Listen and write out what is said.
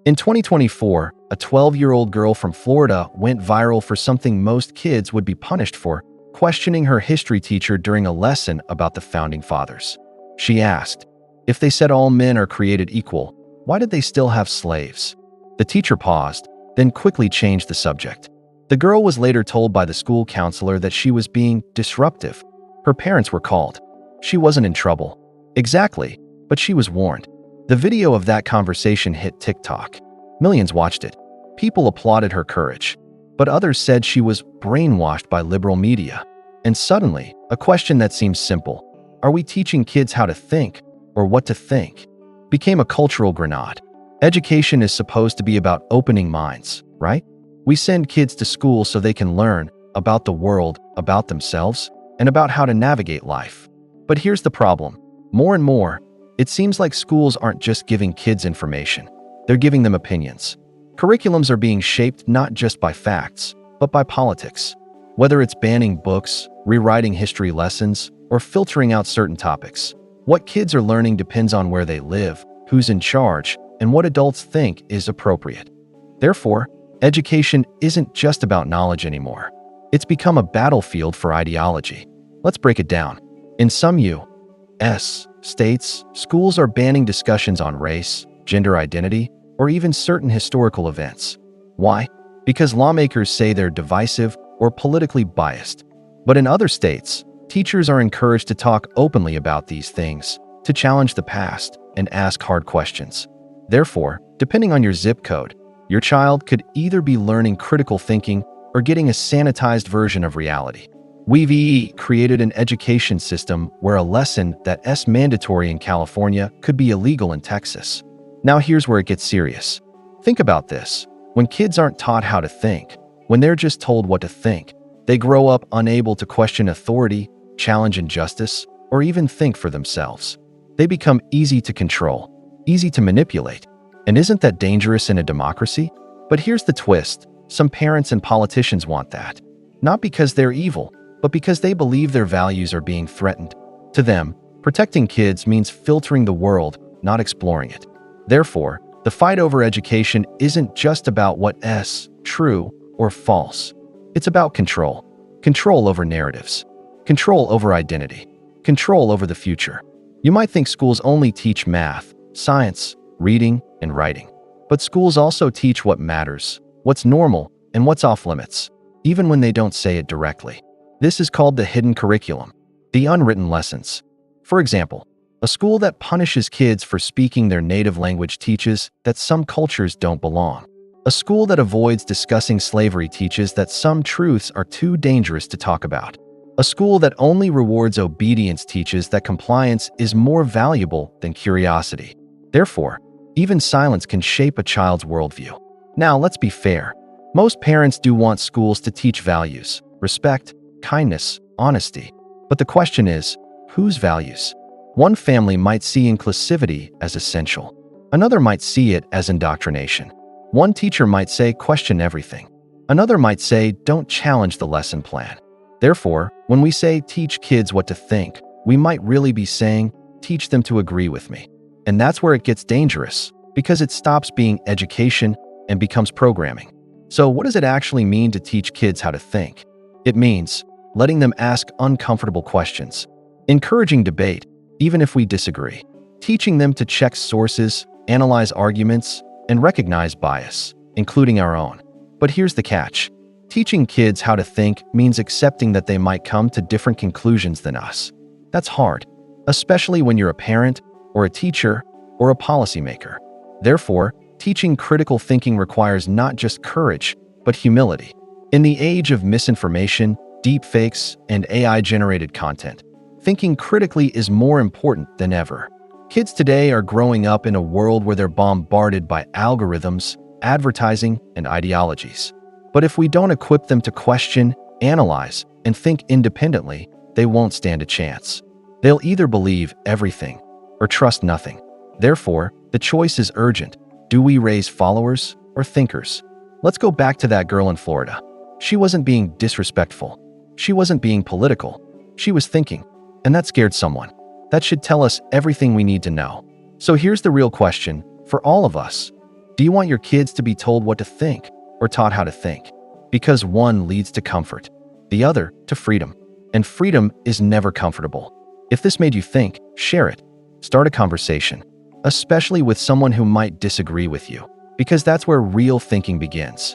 In 2024, a 12-year-old girl from Florida went viral for something most kids would be punished for, questioning her history teacher during a lesson about the Founding Fathers. She asked, "If they said all men are created equal, why did they still have slaves?" The teacher paused, then quickly changed the subject. The girl was later told by the school counselor that she was being disruptive. Her parents were called. She wasn't in trouble. Exactly, but she was warned. The video of that conversation hit TikTok. Millions watched it. People applauded her courage, but others said she was brainwashed by liberal media. And suddenly, a question that seems simple, are we teaching kids how to think or what to think, became a cultural grenade. Education is supposed to be about opening minds, right? We send kids to school so they can learn about the world, about themselves, and about how to navigate life. But here's the problem. More and more, it seems like schools aren't just giving kids information. They're giving them opinions. Curriculums are being shaped not just by facts, but by politics. Whether it's banning books, rewriting history lessons, or filtering out certain topics, what kids are learning depends on where they live, who's in charge, and what adults think is appropriate. Therefore, education isn't just about knowledge anymore. It's become a battlefield for ideology. Let's break it down. In some U.S. states, schools are banning discussions on race, gender identity, or even certain historical events. Why? Because lawmakers say they're divisive or politically biased. But in other states, teachers are encouraged to talk openly about these things, to challenge the past, and ask hard questions. Therefore, depending on your zip code, your child could either be learning critical thinking or getting a sanitized version of reality. We've created an education system where a lesson that's mandatory in California could be illegal in Texas. Now here's where it gets serious. Think about this. When kids aren't taught how to think, when they're just told what to think, they grow up unable to question authority, challenge injustice, or even think for themselves. They become easy to control, easy to manipulate. And isn't that dangerous in a democracy? But here's the twist. Some parents and politicians want that. Not because they're evil, but because they believe their values are being threatened. To them, protecting kids means filtering the world, not exploring it. Therefore, the fight over education isn't just about what's true or false. It's about control. Control over narratives. Control over identity. Control over the future. You might think schools only teach math, science, reading, and writing. But schools also teach what matters, what's normal, and what's off limits, even when they don't say it directly. This is called the hidden curriculum, the unwritten lessons. For example, a school that punishes kids for speaking their native language teaches that some cultures don't belong. A school that avoids discussing slavery teaches that some truths are too dangerous to talk about. A school that only rewards obedience teaches that compliance is more valuable than curiosity. Therefore, even silence can shape a child's worldview. Now, let's be fair. Most parents do want schools to teach values, respect, kindness, honesty. But the question is, whose values? One family might see inclusivity as essential. Another might see it as indoctrination. One teacher might say, question everything. Another might say, don't challenge the lesson plan. Therefore, when we say teach kids what to think, we might really be saying, teach them to agree with me. And that's where it gets dangerous, because it stops being education and becomes programming. So what does it actually mean to teach kids how to think? It means letting them ask uncomfortable questions, encouraging debate, even if we disagree, teaching them to check sources, analyze arguments, and recognize bias, including our own. But here's the catch. Teaching kids how to think means accepting that they might come to different conclusions than us. That's hard, especially when you're a parent, or a teacher, or a policymaker. Therefore, teaching critical thinking requires not just courage, but humility. In the age of misinformation, deepfakes, and AI-generated content, thinking critically is more important than ever. Kids today are growing up in a world where they're bombarded by algorithms, advertising, and ideologies. But if we don't equip them to question, analyze, and think independently, they won't stand a chance. They'll either believe everything or trust nothing. Therefore, the choice is urgent. Do we raise followers or thinkers? Let's go back to that girl in Florida. She wasn't being disrespectful. She wasn't being political. She was thinking, and that scared someone. That should tell us everything we need to know. So here's the real question for all of us. Do you want your kids to be told what to think or taught how to think? Because one leads to comfort, the other to freedom. And freedom is never comfortable. If this made you think, share it. Start a conversation, especially with someone who might disagree with you, because that's where real thinking begins.